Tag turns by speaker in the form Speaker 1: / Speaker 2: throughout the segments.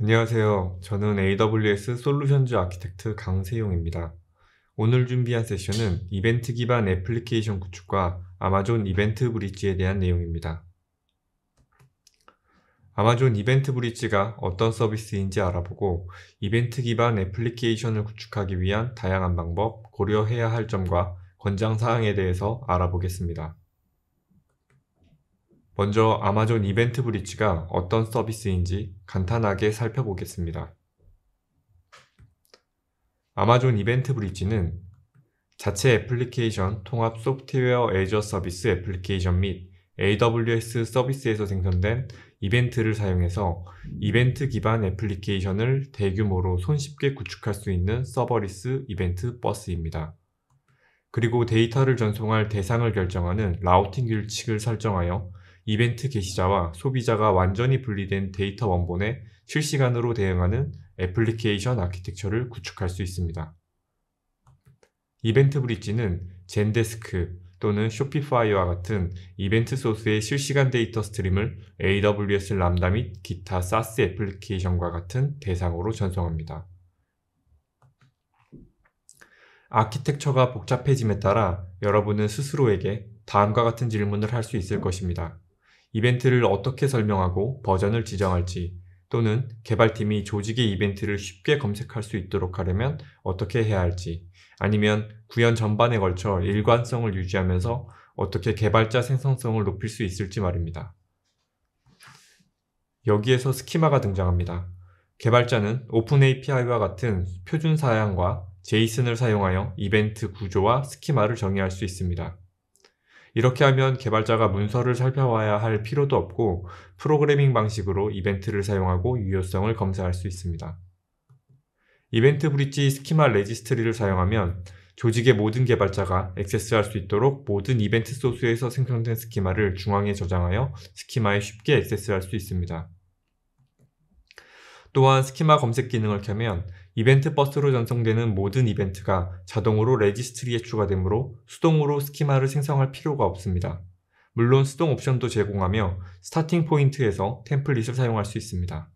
Speaker 1: 안녕하세요. 저는 AWS 솔루션즈 아키텍트 강세용입니다. 오늘 준비한 세션은 이벤트 기반 애플리케이션 구축과 아마존 이벤트 브릿지에 대한 내용입니다. 아마존 이벤트 브릿지가 어떤 서비스인지 알아보고 이벤트 기반 애플리케이션을 구축하기 위한 다양한 방법, 고려해야 할 점과 권장사항에 대해서 알아보겠습니다. 먼저 아마존 이벤트 브릿지가 어떤 서비스인지 간단하게 살펴보겠습니다. 아마존 이벤트 브릿지는 자체 애플리케이션 통합 소프트웨어 애저 서비스 애플리케이션 및 AWS 서비스에서 생성된 이벤트를 사용해서 이벤트 기반 애플리케이션을 대규모로 손쉽게 구축할 수 있는 서버리스 이벤트 버스입니다. 그리고 데이터를 전송할 대상을 결정하는 라우팅 규칙을 설정하여 이벤트 게시자와 소비자가 완전히 분리된 데이터 원본에 실시간으로 대응하는 애플리케이션 아키텍처를 구축할 수 있습니다. 이벤트 브릿지는 젠데스크 또는 쇼피파이와 같은 이벤트 소스의 실시간 데이터 스트림을 AWS 람다 및 기타 SaaS 애플리케이션과 같은 대상으로 전송합니다. 아키텍처가 복잡해짐에 따라 여러분은 스스로에게 다음과 같은 질문을 할 수 있을 것입니다. 이벤트를 어떻게 설명하고 버전을 지정할지, 또는 개발팀이 조직의 이벤트를 쉽게 검색할 수 있도록 하려면 어떻게 해야 할지, 아니면 구현 전반에 걸쳐 일관성을 유지하면서 어떻게 개발자 생산성을 높일 수 있을지 말입니다. 여기에서 스키마가 등장합니다. 개발자는 오픈 API와 같은 표준 사양과 제이슨을 사용하여 이벤트 구조와 스키마를 정의할 수 있습니다. 이렇게 하면 개발자가 문서를 살펴봐야 할 필요도 없고 프로그래밍 방식으로 이벤트를 사용하고 유효성을 검사할 수 있습니다. 이벤트 브릿지 스키마 레지스트리를 사용하면 조직의 모든 개발자가 액세스할 수 있도록 모든 이벤트 소스에서 생성된 스키마를 중앙에 저장하여 스키마에 쉽게 액세스할 수 있습니다. 또한 스키마 검색 기능을 켜면 이벤트 버스로 전송되는 모든 이벤트가 자동으로 레지스트리에 추가되므로 수동으로 스키마를 생성할 필요가 없습니다. 물론 수동 옵션도 제공하며 스타팅 포인트에서 템플릿을 사용할 수 있습니다.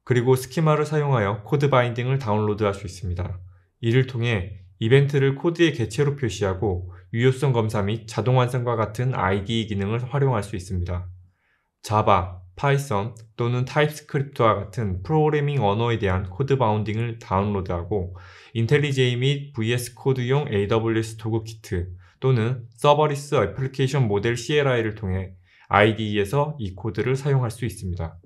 Speaker 1: 그리고 스키마를 사용하여 코드 바인딩을 다운로드할 수 있습니다. 이를 통해 이벤트를 코드의 개체로 표시하고 유효성 검사 및 자동 완성과 같은 IDE 기능을 활용할 수 있습니다. 자바, 파이썬 또는 타입스크립트와 같은 프로그래밍 언어에 대한 코드 바운딩을 다운로드하고 인텔리제이 및 VS 코드용 AWS 도구 키트 또는 서버리스 애플리케이션 모델 CLI를 통해 IDE에서 이 코드를 사용할 수 있습니다.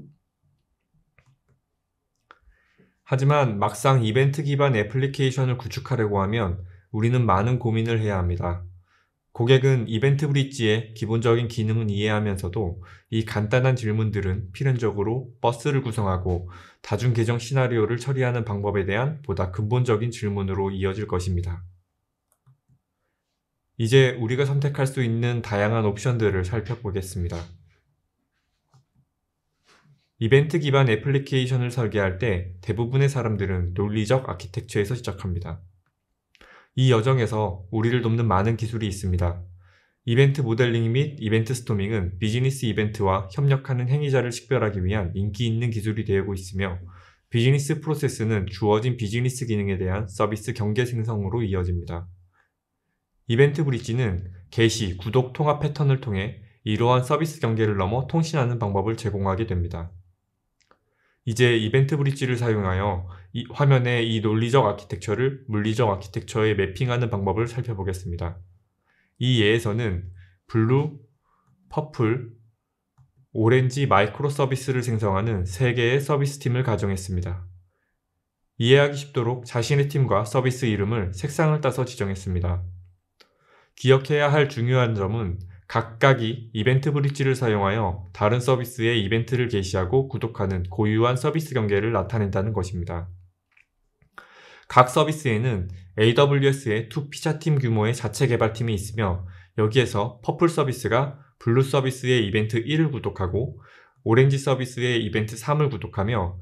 Speaker 1: 하지만 막상 이벤트 기반 애플리케이션을 구축하려고 하면 우리는 많은 고민을 해야 합니다. 고객은 이벤트 브릿지의 기본적인 기능은 이해하면서도 이 간단한 질문들은 필연적으로 버스를 구성하고 다중 계정 시나리오를 처리하는 방법에 대한 보다 근본적인 질문으로 이어질 것입니다. 이제 우리가 선택할 수 있는 다양한 옵션들을 살펴보겠습니다. 이벤트 기반 애플리케이션을 설계할 때 대부분의 사람들은 논리적 아키텍처에서 시작합니다. 이 여정에서 우리를 돕는 많은 기술이 있습니다. 이벤트 모델링 및 이벤트 스토밍은 비즈니스 이벤트와 협력하는 행위자를 식별하기 위한 인기 있는 기술이 되고 있으며 비즈니스 프로세스는 주어진 비즈니스 기능에 대한 서비스 경계 생성으로 이어집니다. 이벤트 브릿지는 게시, 구독, 통합 패턴을 통해 이러한 서비스 경계를 넘어 통신하는 방법을 제공하게 됩니다. 이제 이벤트 브릿지를 사용하여 이 화면에 이 논리적 아키텍처를 물리적 아키텍처에 매핑하는 방법을 살펴보겠습니다. 이 예에서는 블루, 퍼플, 오렌지 마이크로 서비스를 생성하는 3개의 서비스 팀을 가정했습니다. 이해하기 쉽도록 자신의 팀과 서비스 이름을 색상을 따서 지정했습니다. 기억해야 할 중요한 점은 각각이 이벤트 브릿지를 사용하여 다른 서비스에 이벤트를 게시하고 구독하는 고유한 서비스 경계를 나타낸다는 것입니다. 각 서비스에는 AWS의 2피차팀 규모의 자체 개발팀이 있으며 여기에서 퍼플 서비스가 블루 서비스의 이벤트 1을 구독하고 오렌지 서비스의 이벤트 3을 구독하며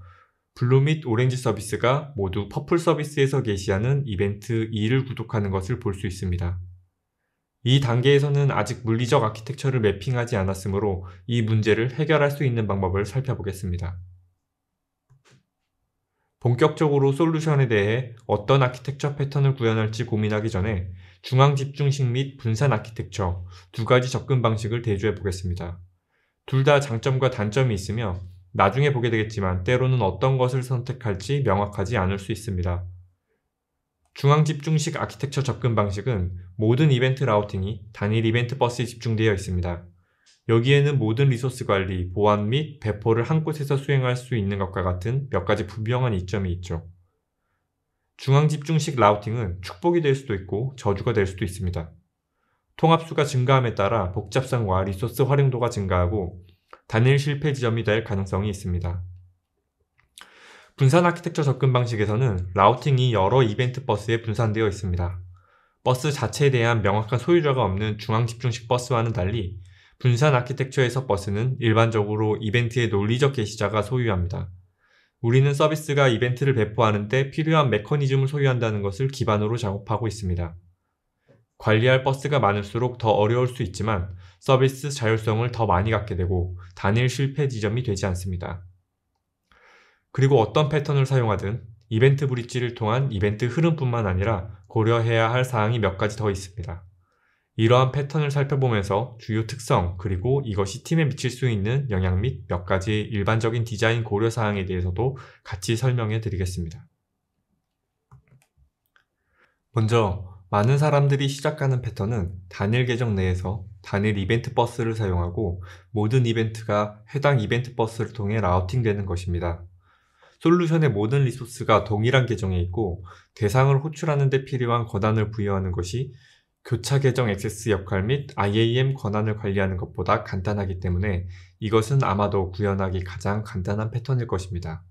Speaker 1: 블루 및 오렌지 서비스가 모두 퍼플 서비스에서 게시하는 이벤트 2를 구독하는 것을 볼 수 있습니다. 이 단계에서는 아직 물리적 아키텍처를 매핑하지 않았으므로 이 문제를 해결할 수 있는 방법을 살펴보겠습니다. 본격적으로 솔루션에 대해 어떤 아키텍처 패턴을 구현할지 고민하기 전에 중앙 집중식 및 분산 아키텍처 두 가지 접근 방식을 대조해 보겠습니다. 둘 다 장점과 단점이 있으며 나중에 보게 되겠지만 때로는 어떤 것을 선택할지 명확하지 않을 수 있습니다. 중앙 집중식 아키텍처 접근 방식은 모든 이벤트 라우팅이 단일 이벤트 버스에 집중되어 있습니다. 여기에는 모든 리소스 관리, 보안 및 배포를 한 곳에서 수행할 수 있는 것과 같은 몇 가지 분명한 이점이 있죠. 중앙 집중식 라우팅은 축복이 될 수도 있고 저주가 될 수도 있습니다. 통합수가 증가함에 따라 복잡성과 리소스 활용도가 증가하고 단일 실패 지점이 될 가능성이 있습니다. 분산 아키텍처 접근 방식에서는 라우팅이 여러 이벤트 버스에 분산되어 있습니다. 버스 자체에 대한 명확한 소유자가 없는 중앙 집중식 버스와는 달리 분산 아키텍처에서 버스는 일반적으로 이벤트의 논리적 게시자가 소유합니다. 우리는 서비스가 이벤트를 배포하는 데 필요한 메커니즘을 소유한다는 것을 기반으로 작업하고 있습니다. 관리할 버스가 많을수록 더 어려울 수 있지만 서비스 자율성을 더 많이 갖게 되고 단일 실패 지점이 되지 않습니다. 그리고 어떤 패턴을 사용하든 이벤트 브릿지를 통한 이벤트 흐름뿐만 아니라 고려해야 할 사항이 몇 가지 더 있습니다. 이러한 패턴을 살펴보면서 주요 특성 그리고 이것이 팀에 미칠 수 있는 영향 및 몇 가지 일반적인 디자인 고려 사항에 대해서도 같이 설명해 드리겠습니다. 먼저 많은 사람들이 시작하는 패턴은 단일 계정 내에서 단일 이벤트 버스를 사용하고 모든 이벤트가 해당 이벤트 버스를 통해 라우팅되는 것입니다. 솔루션의 모든 리소스가 동일한 계정에 있고 대상을 호출하는 데 필요한 권한을 부여하는 것이 교차 계정 액세스 역할 및 IAM 권한을 관리하는 것보다 간단하기 때문에 이것은 아마도 구현하기 가장 간단한 패턴일 것입니다.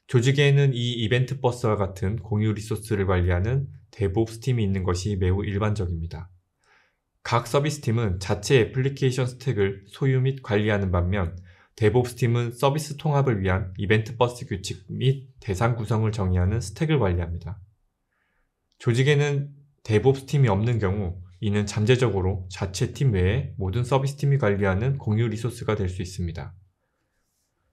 Speaker 1: 조직에는 이 이벤트 버스와 같은 공유 리소스를 관리하는 데브옵스 팀이 있는 것이 매우 일반적입니다. 각 서비스 팀은 자체 애플리케이션 스택을 소유 및 관리하는 반면 데브옵스 팀은 서비스 통합을 위한 이벤트 버스 규칙 및 대상 구성을 정의하는 스택을 관리합니다. 조직에는 데브옵스 팀이 없는 경우 이는 잠재적으로 자체 팀 외에 모든 서비스 팀이 관리하는 공유 리소스가 될 수 있습니다.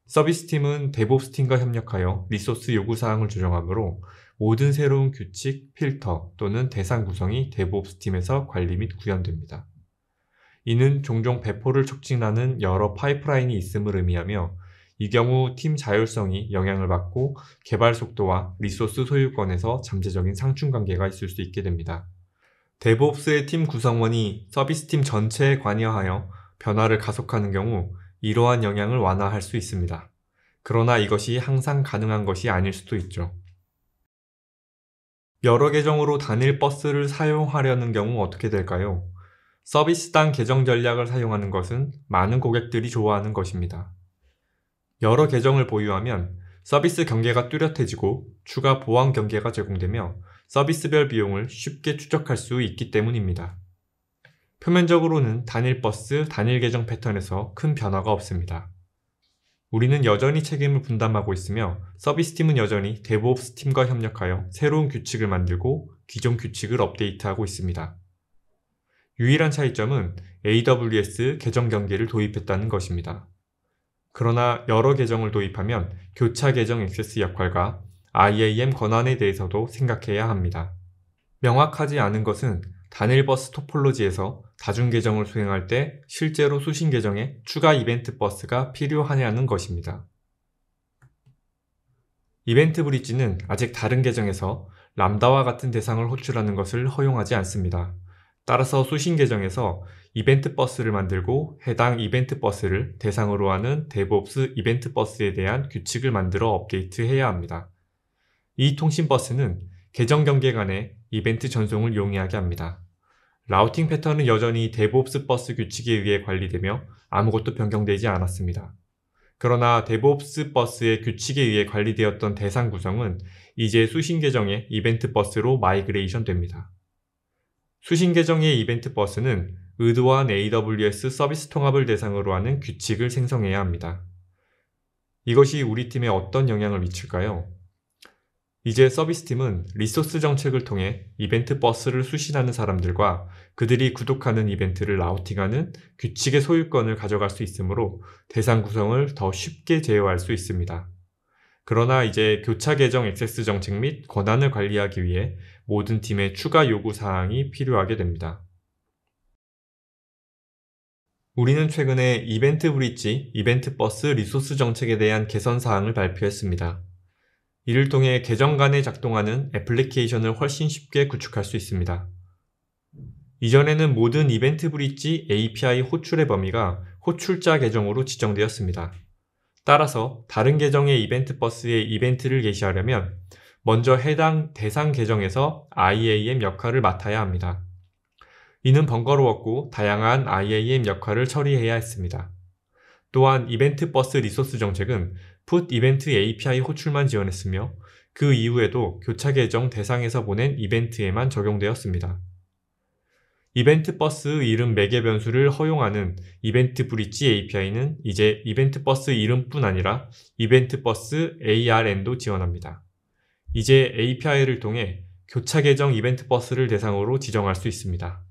Speaker 1: 서비스 팀은 데브옵스 팀과 협력하여 리소스 요구사항을 조정하므로 모든 새로운 규칙, 필터 또는 대상 구성이 데브옵스 팀에서 관리 및 구현됩니다. 이는 종종 배포를 촉진하는 여러 파이프라인이 있음을 의미하며 이 경우 팀 자율성이 영향을 받고 개발 속도와 리소스 소유권에서 잠재적인 상충관계가 있을 수 있게 됩니다. 데브옵스의 팀 구성원이 서비스 팀 전체에 관여하여 변화를 가속하는 경우 이러한 영향을 완화할 수 있습니다. 그러나 이것이 항상 가능한 것이 아닐 수도 있죠. 여러 계정으로 단일 버스를 사용하려는 경우 어떻게 될까요? 서비스당 계정 전략을 사용하는 것은 많은 고객들이 좋아하는 것입니다. 여러 계정을 보유하면 서비스 경계가 뚜렷해지고 추가 보안 경계가 제공되며 서비스별 비용을 쉽게 추적할 수 있기 때문입니다. 표면적으로는 단일 버스, 단일 계정 패턴에서 큰 변화가 없습니다. 우리는 여전히 책임을 분담하고 있으며 서비스팀은 여전히 데브옵스 팀과 협력하여 새로운 규칙을 만들고 기존 규칙을 업데이트하고 있습니다. 유일한 차이점은 AWS 계정 경계를 도입했다는 것입니다. 그러나 여러 계정을 도입하면 교차 계정 액세스 역할과 IAM 권한에 대해서도 생각해야 합니다. 명확하지 않은 것은 단일 버스 토폴로지에서 다중 계정을 수행할 때 실제로 수신 계정에 추가 이벤트 버스가 필요하냐는 것입니다. 이벤트 브릿지는 아직 다른 계정에서 람다와 같은 대상을 호출하는 것을 허용하지 않습니다. 따라서 수신 계정에서 이벤트 버스를 만들고 해당 이벤트 버스를 대상으로 하는 데브옵스 이벤트 버스에 대한 규칙을 만들어 업데이트해야 합니다. 이 통신 버스는 계정 경계 간의 이벤트 전송을 용이하게 합니다. 라우팅 패턴은 여전히 데브옵스 버스 규칙에 의해 관리되며 아무것도 변경되지 않았습니다. 그러나 데브옵스 버스의 규칙에 의해 관리되었던 대상 구성은 이제 수신 계정의 이벤트 버스로 마이그레이션 됩니다. 수신 계정의 이벤트 버스는 의도한 AWS 서비스 통합을 대상으로 하는 규칙을 생성해야 합니다. 이것이 우리 팀에 어떤 영향을 미칠까요? 이제 서비스팀은 리소스 정책을 통해 이벤트 버스를 수신하는 사람들과 그들이 구독하는 이벤트를 라우팅하는 규칙의 소유권을 가져갈 수 있으므로 대상 구성을 더 쉽게 제어할 수 있습니다. 그러나 이제 교차 계정 액세스 정책 및 권한을 관리하기 위해 모든 팀의 추가 요구 사항이 필요하게 됩니다. 우리는 최근에 이벤트 브릿지, 이벤트 버스 리소스 정책에 대한 개선 사항을 발표했습니다. 이를 통해 계정 간에 작동하는 애플리케이션을 훨씬 쉽게 구축할 수 있습니다. 이전에는 모든 이벤트 브릿지 API 호출의 범위가 호출자 계정으로 지정되었습니다. 따라서 다른 계정의 이벤트 버스에 이벤트를 게시하려면 먼저 해당 대상 계정에서 IAM 역할을 맡아야 합니다. 이는 번거로웠고 다양한 IAM 역할을 처리해야 했습니다. 또한 이벤트 버스 리소스 정책은 put 이벤트 API 호출만 지원했으며 그 이후에도 교차 계정 대상에서 보낸 이벤트에만 적용되었습니다. 이벤트 버스 이름 매개 변수를 허용하는 이벤트 브릿지 API는 이제 이벤트 버스 이름뿐 아니라 이벤트 버스 ARN도 지원합니다. 이제 API를 통해 교차 계정 이벤트 버스를 대상으로 지정할 수 있습니다.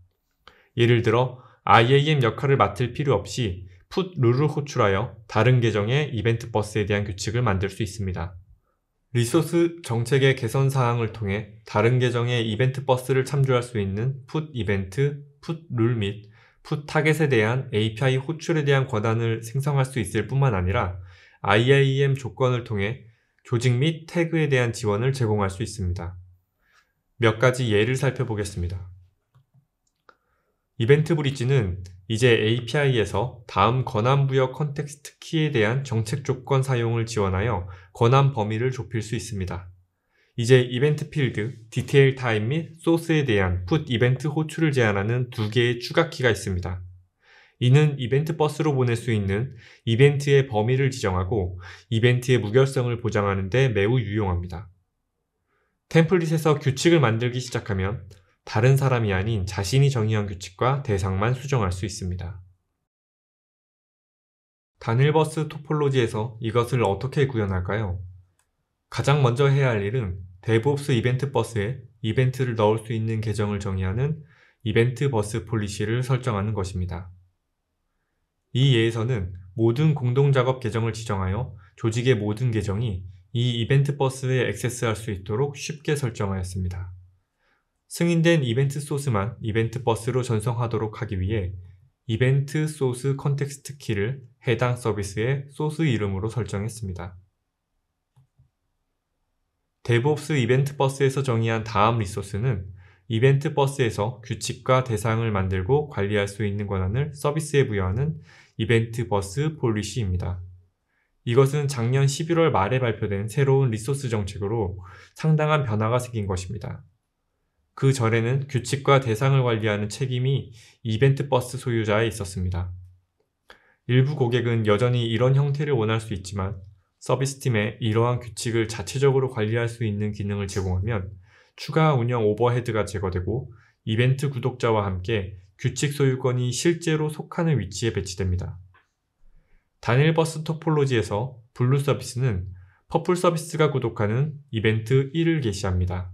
Speaker 1: 예를 들어 IAM 역할을 맡을 필요 없이 put 룰을 호출하여 다른 계정의 이벤트 버스에 대한 규칙을 만들 수 있습니다. 리소스 정책의 개선 사항을 통해 다른 계정의 이벤트 버스를 참조할 수 있는 put 이벤트, put 룰 및 put 타겟에 대한 API 호출에 대한 권한을 생성할 수 있을 뿐만 아니라 IAM 조건을 통해 조직 및 태그에 대한 지원을 제공할 수 있습니다. 몇 가지 예를 살펴보겠습니다. 이벤트 브릿지는 이제 API에서 다음 권한 부여 컨텍스트 키에 대한 정책 조건 사용을 지원하여 권한 범위를 좁힐 수 있습니다. 이제 이벤트 필드, 디테일 타입 및 소스에 대한 put 이벤트 호출을 제한하는 두 개의 추가 키가 있습니다. 이는 이벤트 버스로 보낼 수 있는 이벤트의 범위를 지정하고 이벤트의 무결성을 보장하는 데 매우 유용합니다. 템플릿에서 규칙을 만들기 시작하면 다른 사람이 아닌 자신이 정의한 규칙과 대상만 수정할 수 있습니다. 단일 버스 토폴로지에서 이것을 어떻게 구현할까요? 가장 먼저 해야 할 일은 DevOps 이벤트 버스에 이벤트를 넣을 수 있는 계정을 정의하는 이벤트 버스 폴리시를 설정하는 것입니다. 이 예에서는 모든 공동작업 계정을 지정하여 조직의 모든 계정이 이 이벤트 버스에 액세스할 수 있도록 쉽게 설정하였습니다. 승인된 이벤트 소스만 이벤트 버스로 전송하도록 하기 위해 이벤트 소스 컨텍스트 키를 해당 서비스의 소스 이름으로 설정했습니다. DevOps 이벤트 버스에서 정의한 다음 리소스는 이벤트 버스에서 규칙과 대상을 만들고 관리할 수 있는 권한을 서비스에 부여하는 이벤트 버스 폴리시입니다. 이것은 작년 11월 말에 발표된 새로운 리소스 정책으로 상당한 변화가 생긴 것입니다. 그 전에는 규칙과 대상을 관리하는 책임이 이벤트 버스 소유자에 있었습니다. 일부 고객은 여전히 이런 형태를 원할 수 있지만 서비스팀에 이러한 규칙을 자체적으로 관리할 수 있는 기능을 제공하면 추가 운영 오버헤드가 제거되고 이벤트 구독자와 함께 규칙 소유권이 실제로 속하는 위치에 배치됩니다. 단일 버스 토폴로지에서 블루 서비스는 퍼플 서비스가 구독하는 이벤트 1을 게시합니다.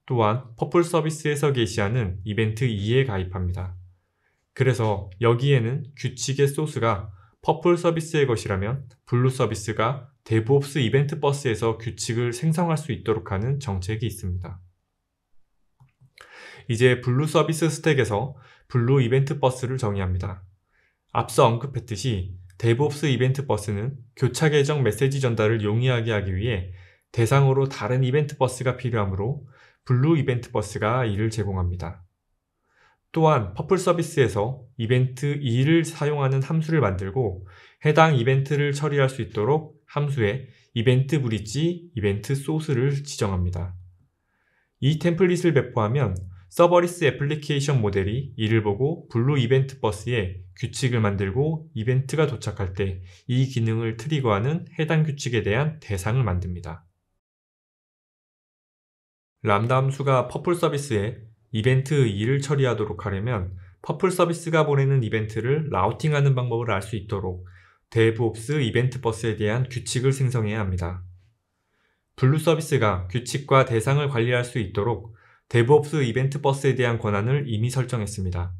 Speaker 1: 또한 퍼플 서비스에서 게시하는 이벤트 2에 가입합니다. 그래서 여기에는 규칙의 소스가 퍼플 서비스의 것이라면 블루 서비스가 DevOps 이벤트 버스에서 규칙을 생성할 수 있도록 하는 정책이 있습니다. 이제 블루 서비스 스택에서 블루 이벤트 버스를 정의합니다. 앞서 언급했듯이 DevOps 이벤트 버스는 교차 계정 메시지 전달을 용이하게 하기 위해 대상으로 다른 이벤트 버스가 필요하므로 블루 이벤트 버스가 이를 제공합니다. 또한 퍼플 서비스에서 이벤트 2를 사용하는 함수를 만들고 해당 이벤트를 처리할 수 있도록 함수에 이벤트 브릿지, 이벤트 소스를 지정합니다. 이 템플릿을 배포하면 서버리스 애플리케이션 모델이 이를 보고 블루 이벤트 버스에 규칙을 만들고 이벤트가 도착할 때 이 기능을 트리거하는 해당 규칙에 대한 대상을 만듭니다. 람다 함수가 퍼플 서비스에 이벤트 2를 처리하도록 하려면 퍼플 서비스가 보내는 이벤트를 라우팅하는 방법을 알 수 있도록 DevOps 이벤트 버스에 대한 규칙을 생성해야 합니다. 블루 서비스가 규칙과 대상을 관리할 수 있도록 DevOps 이벤트 버스에 대한 권한을 이미 설정했습니다.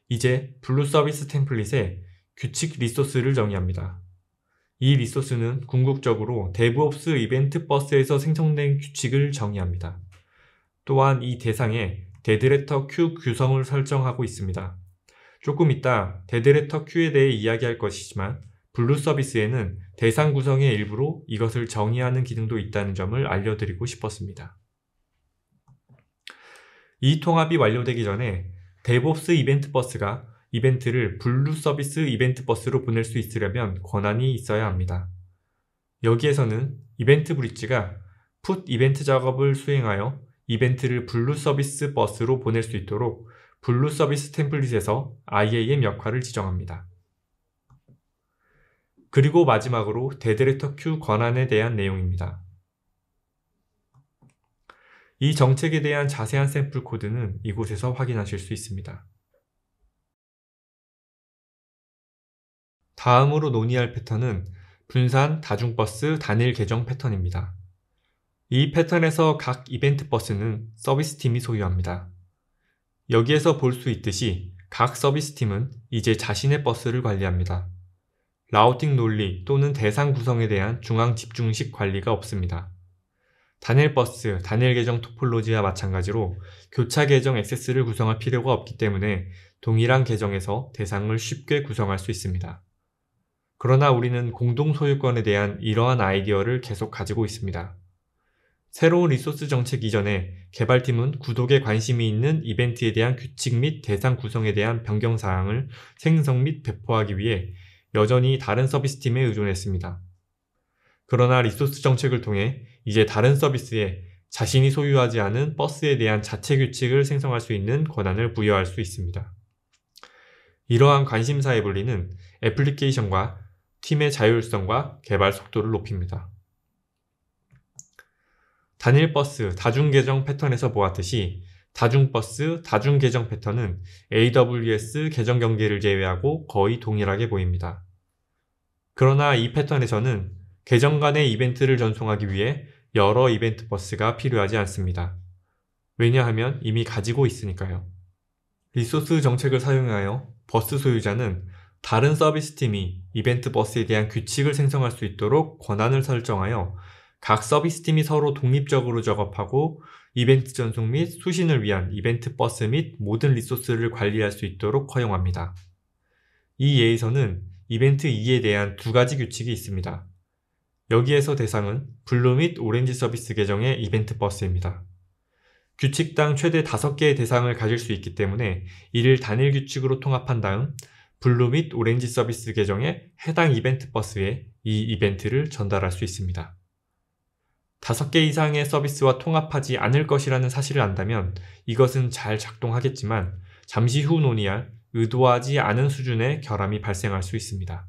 Speaker 1: 이제 블루 서비스 템플릿에 규칙 리소스를 정의합니다. 이 리소스는 궁극적으로 DevOps 이벤트 버스에서 생성된 규칙을 정의합니다. 또한 이 대상에 데드레터 q 규성을 설정하고 있습니다. 조금 이따 데드레터 q에 대해 이야기할 것이지만 블루 서비스에는 대상 구성의 일부로 이것을 정의하는 기능도 있다는 점을 알려드리고 싶었습니다. 이 통합이 완료되기 전에 DevOps 이벤트 버스가 이벤트를 블루 서비스 이벤트 버스로 보낼 수 있으려면 권한이 있어야 합니다. 여기에서는 이벤트 브릿지가 put 이벤트 작업을 수행하여 이벤트를 블루 서비스 버스로 보낼 수 있도록 블루 서비스 템플릿에서 IAM 역할을 지정합니다. 그리고 마지막으로 데드레터 q 권한에 대한 내용입니다. 이 정책에 대한 자세한 샘플 코드는 이곳에서 확인하실 수 있습니다. 다음으로 논의할 패턴은 분산 다중버스 단일 계정 패턴입니다. 이 패턴에서 각 이벤트 버스는 서비스팀이 소유합니다. 여기에서 볼 수 있듯이 각 서비스팀은 이제 자신의 버스를 관리합니다. 라우팅 논리 또는 대상 구성에 대한 중앙 집중식 관리가 없습니다. 단일 버스, 단일 계정 토폴로지와 마찬가지로 교차 계정 액세스를 구성할 필요가 없기 때문에 동일한 계정에서 대상을 쉽게 구성할 수 있습니다. 그러나 우리는 공동 소유권에 대한 이러한 아이디어를 계속 가지고 있습니다. 새로운 리소스 정책 이전에 개발팀은 구독에 관심이 있는 이벤트에 대한 규칙 및 대상 구성에 대한 변경 사항을 생성 및 배포하기 위해 여전히 다른 서비스팀에 의존했습니다. 그러나 리소스 정책을 통해 이제 다른 서비스에 자신이 소유하지 않은 버스에 대한 자체 규칙을 생성할 수 있는 권한을 부여할 수 있습니다. 이러한 관심사의 분리는 애플리케이션과 팀의 자율성과 개발 속도를 높입니다. 단일 버스, 다중 계정 패턴에서 보았듯이 다중 버스, 다중 계정 패턴은 AWS 계정 경계를 제외하고 거의 동일하게 보입니다. 그러나 이 패턴에서는 계정 간의 이벤트를 전송하기 위해 여러 이벤트 버스가 필요하지 않습니다. 왜냐하면 이미 가지고 있으니까요. 리소스 정책을 사용하여 버스 소유자는 다른 서비스팀이 이벤트 버스에 대한 규칙을 생성할 수 있도록 권한을 설정하여 각 서비스팀이 서로 독립적으로 작업하고 이벤트 전송 및 수신을 위한 이벤트 버스 및 모든 리소스를 관리할 수 있도록 허용합니다. 이 예에서는 이벤트 2에 대한 두 가지 규칙이 있습니다. 여기에서 대상은 블루 및 오렌지 서비스 계정의 이벤트 버스입니다. 규칙당 최대 5개의 대상을 가질 수 있기 때문에 이를 단일 규칙으로 통합한 다음 블루 및 오렌지 서비스 계정의 해당 이벤트 버스에 이 이벤트를 전달할 수 있습니다. 5개 이상의 서비스와 통합하지 않을 것이라는 사실을 안다면 이것은 잘 작동하겠지만 잠시 후 논의할 의도하지 않은 수준의 결함이 발생할 수 있습니다.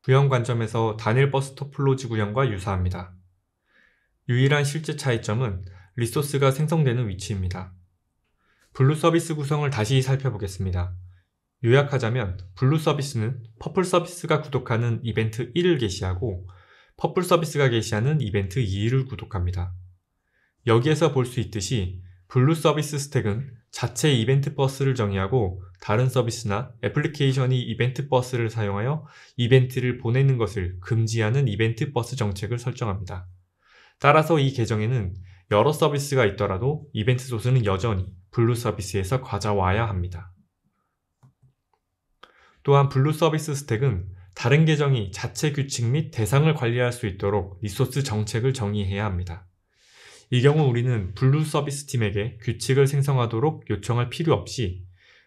Speaker 1: 구형 관점에서 단일 버스 토폴로지 구형과 유사합니다. 유일한 실제 차이점은 리소스가 생성되는 위치입니다. 블루 서비스 구성을 다시 살펴보겠습니다. 요약하자면 블루 서비스는 퍼플 서비스가 구독하는 이벤트 1을 게시하고 퍼플 서비스가 게시하는 이벤트 2를 구독합니다. 여기에서 볼 수 있듯이 블루 서비스 스택은 자체 이벤트 버스를 정의하고 다른 서비스나 애플리케이션이 이벤트 버스를 사용하여 이벤트를 보내는 것을 금지하는 이벤트 버스 정책을 설정합니다. 따라서 이 계정에는 여러 서비스가 있더라도 이벤트 소스는 여전히 블루 서비스에서 가져와야 합니다. 또한 블루 서비스 스택은 다른 계정이 자체 규칙 및 대상을 관리할 수 있도록 리소스 정책을 정의해야 합니다. 이 경우 우리는 블루 서비스 팀에게 규칙을 생성하도록 요청할 필요 없이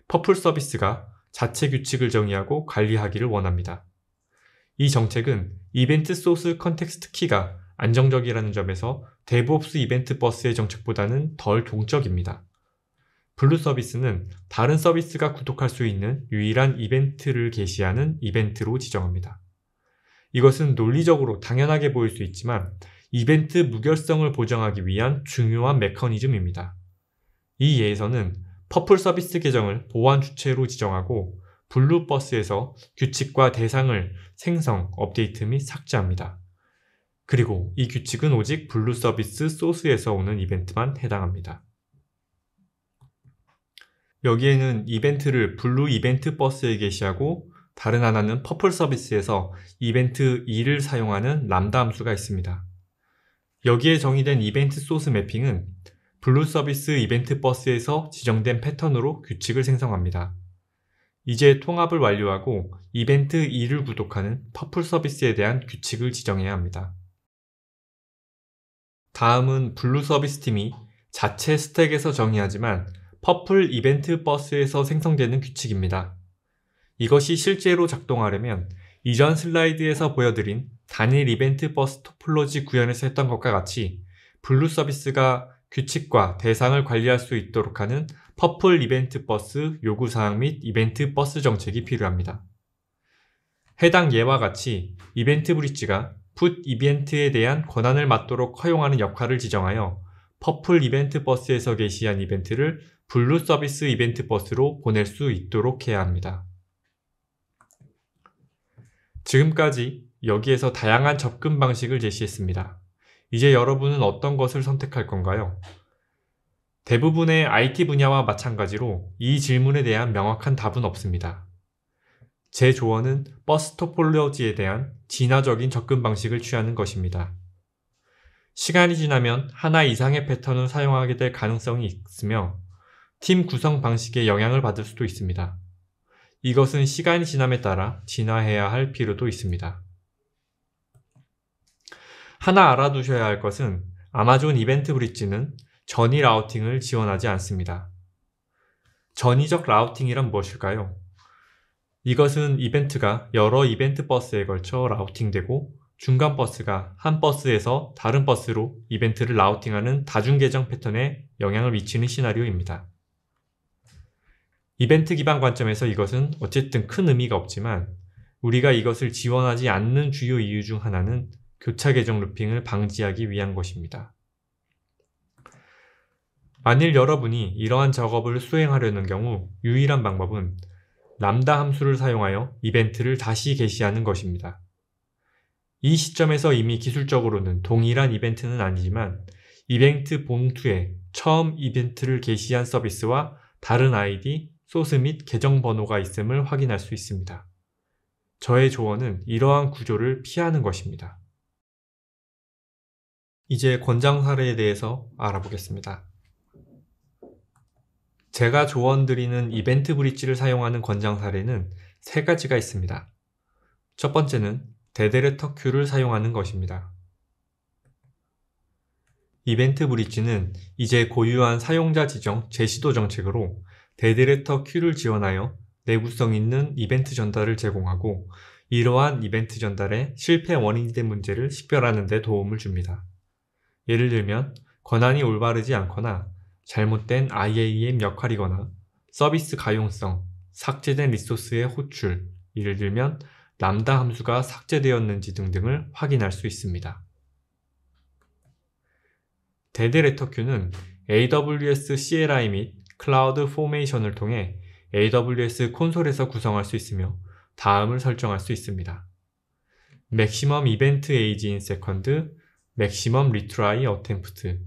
Speaker 1: 퍼플 서비스가 자체 규칙을 정의하고 관리하기를 원합니다. 이 정책은 이벤트 소스 컨텍스트 키가 안정적이라는 점에서 DevOps 이벤트 버스의 정책보다는 덜 동적입니다. 블루 서비스는 다른 서비스가 구독할 수 있는 유일한 이벤트를 게시하는 이벤트로 지정합니다. 이것은 논리적으로 당연하게 보일 수 있지만 이벤트 무결성을 보장하기 위한 중요한 메커니즘입니다. 이 예에서는 퍼플 서비스 계정을 보안 주체로 지정하고 블루 버스에서 규칙과 대상을 생성, 업데이트 및 삭제합니다. 그리고 이 규칙은 오직 블루 서비스 소스에서 오는 이벤트만 해당합니다. 여기에는 이벤트를 블루 이벤트 버스에 게시하고 다른 하나는 퍼플 서비스에서 이벤트 2를 사용하는 람다 함수가 있습니다. 여기에 정의된 이벤트 소스 매핑은 블루 서비스 이벤트 버스에서 지정된 패턴으로 규칙을 생성합니다. 이제 통합을 완료하고 이벤트 2를 구독하는 퍼플 서비스에 대한 규칙을 지정해야 합니다. 다음은 블루 서비스 팀이 자체 스택에서 정의하지만 퍼플 이벤트 버스에서 생성되는 규칙입니다. 이것이 실제로 작동하려면 이전 슬라이드에서 보여드린 단일 이벤트 버스 토폴로지 구현에서 했던 것과 같이 블루 서비스가 규칙과 대상을 관리할 수 있도록 하는 퍼플 이벤트 버스 요구사항 및 이벤트 버스 정책이 필요합니다. 해당 예와 같이 이벤트 브릿지가 풋 이벤트에 대한 권한을 맡도록 허용하는 역할을 지정하여 퍼플 이벤트 버스에서 게시한 이벤트를 블루 서비스 이벤트 버스로 보낼 수 있도록 해야 합니다. 지금까지 여기에서 다양한 접근 방식을 제시했습니다. 이제 여러분은 어떤 것을 선택할 건가요? 대부분의 IT 분야와 마찬가지로 이 질문에 대한 명확한 답은 없습니다. 제 조언은 버스 토폴로지에 대한 진화적인 접근 방식을 취하는 것입니다. 시간이 지나면 하나 이상의 패턴을 사용하게 될 가능성이 있으며 팀 구성 방식에 영향을 받을 수도 있습니다. 이것은 시간이 지남에 따라 진화해야 할 필요도 있습니다. 하나 알아두셔야 할 것은 아마존 이벤트 브릿지는 전위 라우팅을 지원하지 않습니다. 전위적 라우팅이란 무엇일까요? 이것은 이벤트가 여러 이벤트 버스에 걸쳐 라우팅되고 중간 버스가 한 버스에서 다른 버스로 이벤트를 라우팅하는 다중 계정 패턴에 영향을 미치는 시나리오입니다. 이벤트 기반 관점에서 이것은 어쨌든 큰 의미가 없지만 우리가 이것을 지원하지 않는 주요 이유 중 하나는 교차 계정 루핑을 방지하기 위한 것입니다. 만일 여러분이 이러한 작업을 수행하려는 경우 유일한 방법은 람다 함수를 사용하여 이벤트를 다시 게시하는 것입니다. 이 시점에서 이미 기술적으로는 동일한 이벤트는 아니지만 이벤트 봉투에 처음 이벤트를 게시한 서비스와 다른 아이디, 소스 및 계정 번호가 있음을 확인할 수 있습니다. 저의 조언은 이러한 구조를 피하는 것입니다. 이제 권장 사례에 대해서 알아보겠습니다. 제가 조언드리는 이벤트 브릿지를 사용하는 권장 사례는 세 가지가 있습니다. 첫 번째는 데드레터 큐를 사용하는 것입니다. 이벤트 브릿지는 이제 고유한 사용자 지정 제시도 정책으로 데드레터 큐를 지원하여 내구성 있는 이벤트 전달을 제공하고 이러한 이벤트 전달의 실패 원인이 된 문제를 식별하는 데 도움을 줍니다. 예를 들면 권한이 올바르지 않거나 잘못된 IAM 역할이거나 서비스 가용성, 삭제된 리소스의 호출, 예를 들면 람다 함수가 삭제되었는지 등등을 확인할 수 있습니다. 데드레터 큐는 AWS CLI 및 클라우드 포메이션을 통해 AWS 콘솔에서 구성할 수 있으며 다음을 설정할 수 있습니다. Maximum Event Age in Second, Maximum Retry Attempt.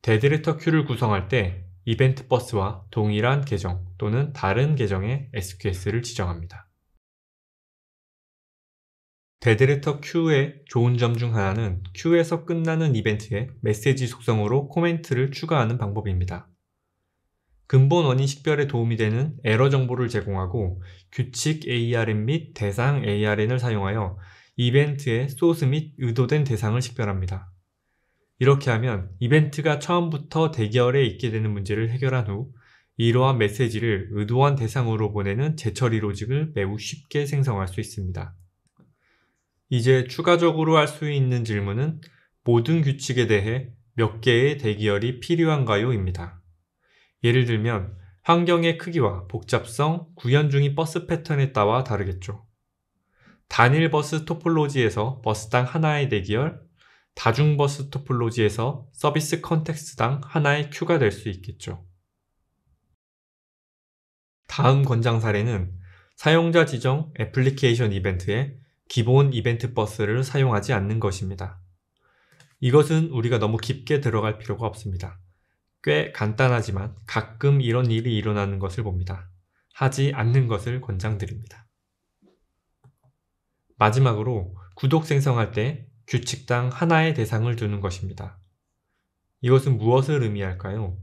Speaker 1: 데드레터 큐를 구성할 때 이벤트 버스와 동일한 계정 또는 다른 계정의 SQS를 지정합니다. 데드레터 큐의 좋은 점 중 하나는 큐에서 끝나는 이벤트에 메시지 속성으로 코멘트를 추가하는 방법입니다. 근본 원인 식별에 도움이 되는 에러 정보를 제공하고 규칙 ARN 및 대상 ARN을 사용하여 이벤트의 소스 및 의도된 대상을 식별합니다. 이렇게 하면 이벤트가 처음부터 대결에 있게 되는 문제를 해결한 후 이러한 메시지를 의도한 대상으로 보내는 재처리 로직을 매우 쉽게 생성할 수 있습니다. 이제 추가적으로 할 수 있는 질문은 모든 규칙에 대해 몇 개의 대기열이 필요한가요? 입니다. 예를 들면 환경의 크기와 복잡성, 구현 중인 버스 패턴에 따라 다르겠죠. 단일 버스 토폴로지에서 버스당 하나의 대기열, 다중 버스 토폴로지에서 서비스 컨텍스트당 하나의 큐가 될 수 있겠죠. 다음 권장 사례는 사용자 지정 애플리케이션 이벤트에 기본 이벤트 버스를 사용하지 않는 것입니다. 이것은 우리가 너무 깊게 들어갈 필요가 없습니다. 꽤 간단하지만 가끔 이런 일이 일어나는 것을 봅니다. 하지 않는 것을 권장드립니다. 마지막으로 구독 생성할 때 규칙당 하나의 대상을 두는 것입니다. 이것은 무엇을 의미할까요?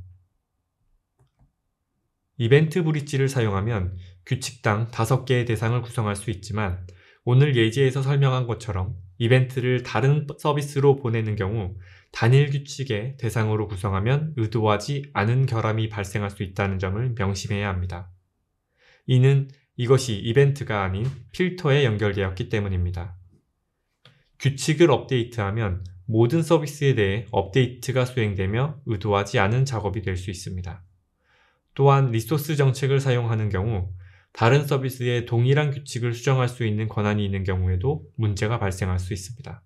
Speaker 1: 이벤트 브릿지를 사용하면 규칙당 5개의 대상을 구성할 수 있지만 오늘 예제에서 설명한 것처럼 이벤트를 다른 서비스로 보내는 경우 단일 규칙의 대상으로 구성하면 의도하지 않은 결함이 발생할 수 있다는 점을 명심해야 합니다. 이는 이것이 이벤트가 아닌 필터에 연결되었기 때문입니다. 규칙을 업데이트하면 모든 서비스에 대해 업데이트가 수행되며 의도하지 않은 작업이 될 수 있습니다. 또한 리소스 정책을 사용하는 경우 다른 서비스에 동일한 규칙을 수정할 수 있는 권한이 있는 경우에도 문제가 발생할 수 있습니다.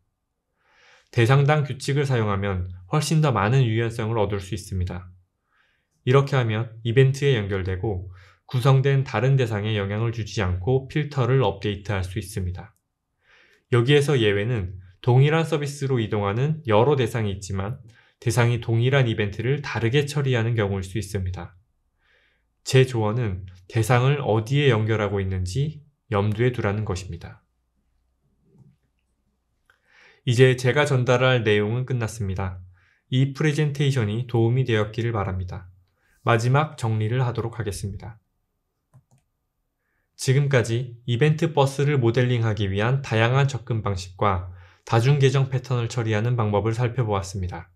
Speaker 1: 대상당 규칙을 사용하면 훨씬 더 많은 유연성을 얻을 수 있습니다. 이렇게 하면 이벤트에 연결되고 구성된 다른 대상에 영향을 주지 않고 필터를 업데이트할 수 있습니다. 여기에서 예외는 동일한 서비스로 이동하는 여러 대상이 있지만 대상이 동일한 이벤트를 다르게 처리하는 경우일 수 있습니다. 제 조언은 대상을 어디에 연결하고 있는지 염두에 두라는 것입니다. 이제 제가 전달할 내용은 끝났습니다. 이 프레젠테이션이 도움이 되었기를 바랍니다. 마지막 정리를 하도록 하겠습니다. 지금까지 이벤트 버스를 모델링하기 위한 다양한 접근 방식과 다중 계정 패턴을 처리하는 방법을 살펴보았습니다.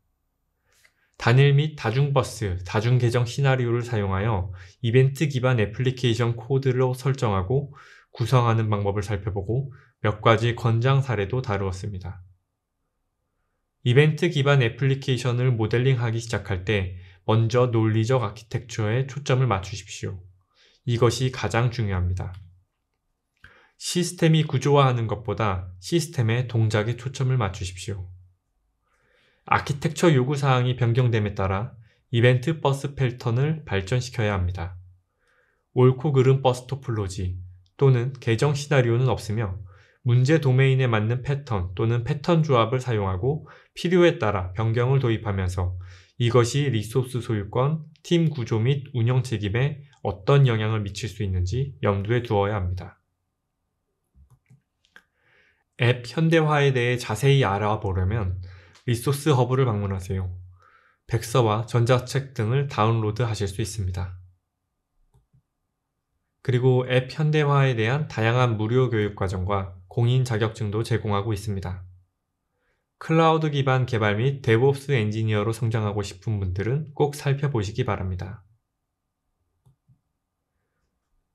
Speaker 1: 단일 및 다중버스, 다중계정 시나리오를 사용하여 이벤트 기반 애플리케이션 코드로 설정하고 구성하는 방법을 살펴보고 몇 가지 권장 사례도 다루었습니다. 이벤트 기반 애플리케이션을 모델링하기 시작할 때 먼저 논리적 아키텍처에 초점을 맞추십시오. 이것이 가장 중요합니다. 시스템이 구조화하는 것보다 시스템의 동작에 초점을 맞추십시오. 아키텍처 요구사항이 변경됨에 따라 이벤트 버스 패턴을 발전시켜야 합니다. 옳고 그름 버스 토폴로지 또는 계정 시나리오는 없으며 문제 도메인에 맞는 패턴 또는 패턴 조합을 사용하고 필요에 따라 변경을 도입하면서 이것이 리소스 소유권, 팀 구조 및 운영 책임에 어떤 영향을 미칠 수 있는지 염두에 두어야 합니다. 앱 현대화에 대해 자세히 알아보려면 리소스 허브를 방문하세요. 백서와 전자책 등을 다운로드 하실 수 있습니다. 그리고 앱 현대화에 대한 다양한 무료 교육 과정과 공인 자격증도 제공하고 있습니다. 클라우드 기반 개발 및 데브옵스 엔지니어로 성장하고 싶은 분들은 꼭 살펴보시기 바랍니다.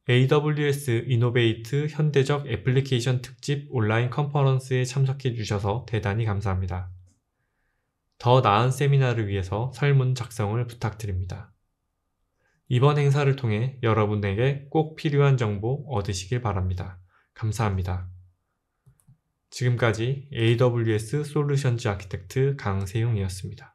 Speaker 1: AWS 이노베이트 현대적 애플리케이션 특집 온라인 컨퍼런스에 참석해 주셔서 대단히 감사합니다. 더 나은 세미나를 위해서 설문 작성을 부탁드립니다. 이번 행사를 통해 여러분에게 꼭 필요한 정보 얻으시길 바랍니다. 감사합니다. 지금까지 AWS 솔루션즈 아키텍트 강세용이었습니다.